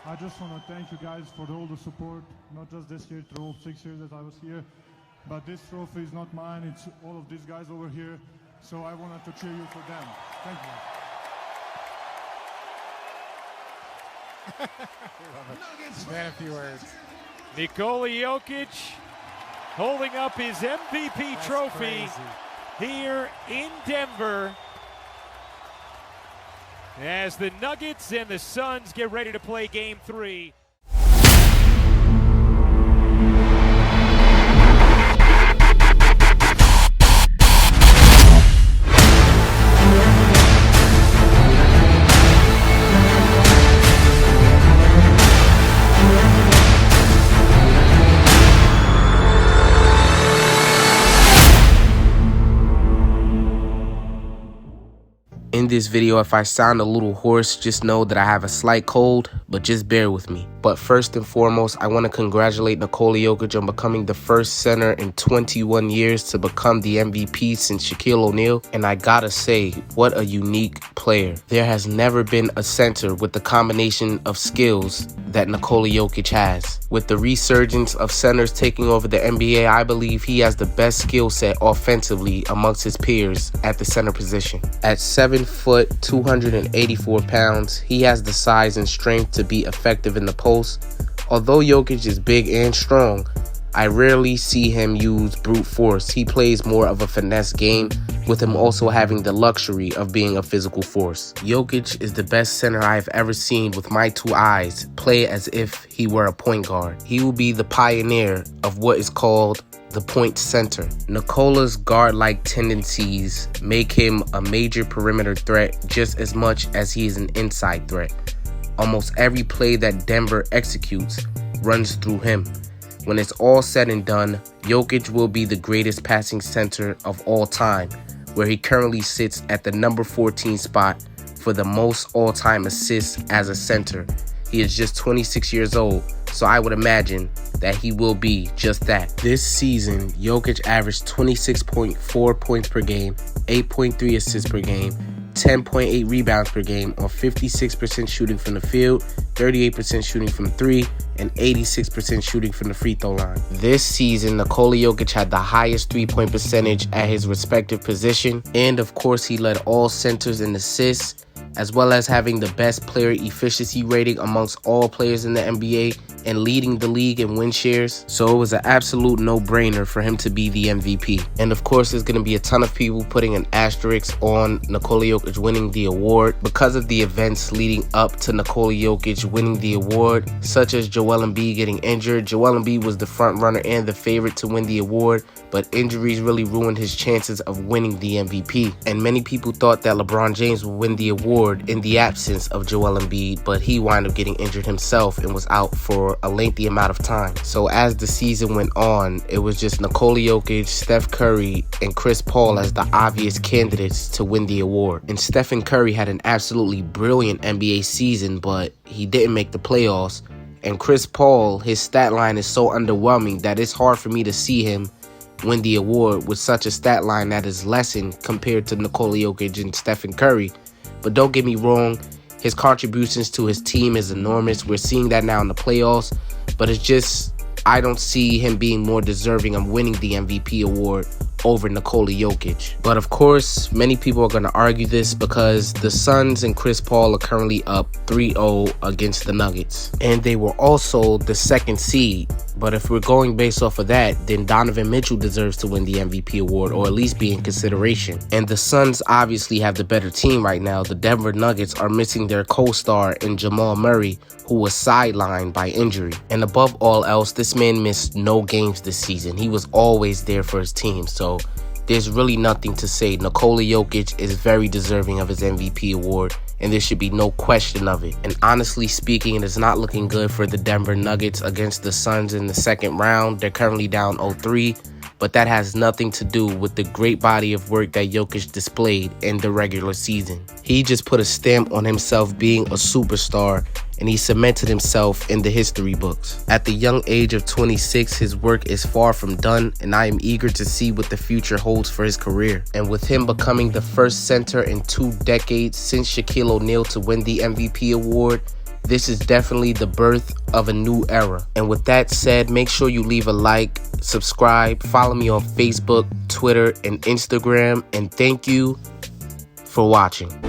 I just want to thank you guys for all the support, not just this year, through all 6 years that I was here. But this trophy is not mine, it's all of these guys over here. So I wanted to cheer you for them. Thank you. Man, a few words. Nikola Jokic holding up his MVP trophy here in Denver as the Nuggets and the Suns get ready to play Game 3. In this video, if I sound a little hoarse, just know that I have a slight cold, but just bear with me. But first and foremost, I want to congratulate Nikola Jokic on becoming the first center in 21 years to become the MVP since Shaquille O'Neal. And I gotta say, what a unique player. There has never been a center with the combination of skills that Nikola Jokic has. With the resurgence of centers taking over the NBA, I believe he has the best skill set offensively amongst his peers at the center position. At 7 foot, 284 pounds, he has the size and strength to be effective in the post. Although Jokic is big and strong, I rarely see him use brute force. He plays more of a finesse game, with him also having the luxury of being a physical force. Jokic is the best center I have ever seen with my two eyes play as if he were a point guard. He will be the pioneer of what is called the point center. Nikola's guard-like tendencies make him a major perimeter threat just as much as he is an inside threat. Almost every play that Denver executes runs through him. When it's all said and done, Jokic will be the greatest passing center of all time, where he currently sits at the number 14 spot for the most all-time assists as a center. He is just 26 years old, so I would imagine that he will be just that. This season, Jokic averaged 26.4 points per game, 8.3 assists per game, 10.8 rebounds per game on 56% shooting from the field, 38% shooting from 3, and 86% shooting from the free throw line. This season, Nikola Jokic had the highest three-point percentage at his respective position, and of course he led all centers in assists, as well as having the best player efficiency rating amongst all players in the NBA and leading the league in win shares. So it was an absolute no-brainer for him to be the MVP. And of course, there's going to be a ton of people putting an asterisk on Nikola Jokic winning the award because of the events leading up to Nikola Jokic winning the award, such as Joel Embiid getting injured. Joel Embiid was the front runner and the favorite to win the award, but injuries really ruined his chances of winning the MVP. And many people thought that LeBron James would win the award in the absence of Joel Embiid, but he wound up getting injured himself and was out for a lengthy amount of time. So as the season went on, it was just Nikola Jokic, Steph Curry, and Chris Paul as the obvious candidates to win the award. And Stephen Curry had an absolutely brilliant NBA season, but he didn't make the playoffs. And Chris Paul, his stat line is so underwhelming that it's hard for me to see him win the award with such a stat line that is lessened compared to Nikola Jokic and Stephen Curry. But don't get me wrong, his contributions to his team is enormous. We're seeing that now in the playoffs, but it's just, I don't see him being more deserving of winning the MVP award over Nikola Jokic. But of course, many people are going to argue this because the Suns and Chris Paul are currently up 3-0 against the Nuggets. And they were also the second seed. But if we're going based off of that, then Donovan Mitchell deserves to win the MVP award, or at least be in consideration. And the Suns obviously have the better team right now. The Denver Nuggets are missing their co-star in Jamal Murray, who was sidelined by injury. And above all else, this man missed no games this season. He was always there for his team. So there's really nothing to say. Nikola Jokic is very deserving of his MVP award, and there should be no question of it. And honestly speaking, it is not looking good for the Denver Nuggets against the Suns in the second round. They're currently down 0-3, but that has nothing to do with the great body of work that Jokic displayed in the regular season. He just put a stamp on himself being a superstar, and he cemented himself in the history books. At the young age of 26, his work is far from done, and I am eager to see what the future holds for his career. And with him becoming the first center in 2 decades since Shaquille O'Neal to win the MVP award, This is definitely the birth of a new era. And with that said, make sure you leave a like, subscribe, follow me on Facebook, Twitter, and Instagram. And thank you for watching.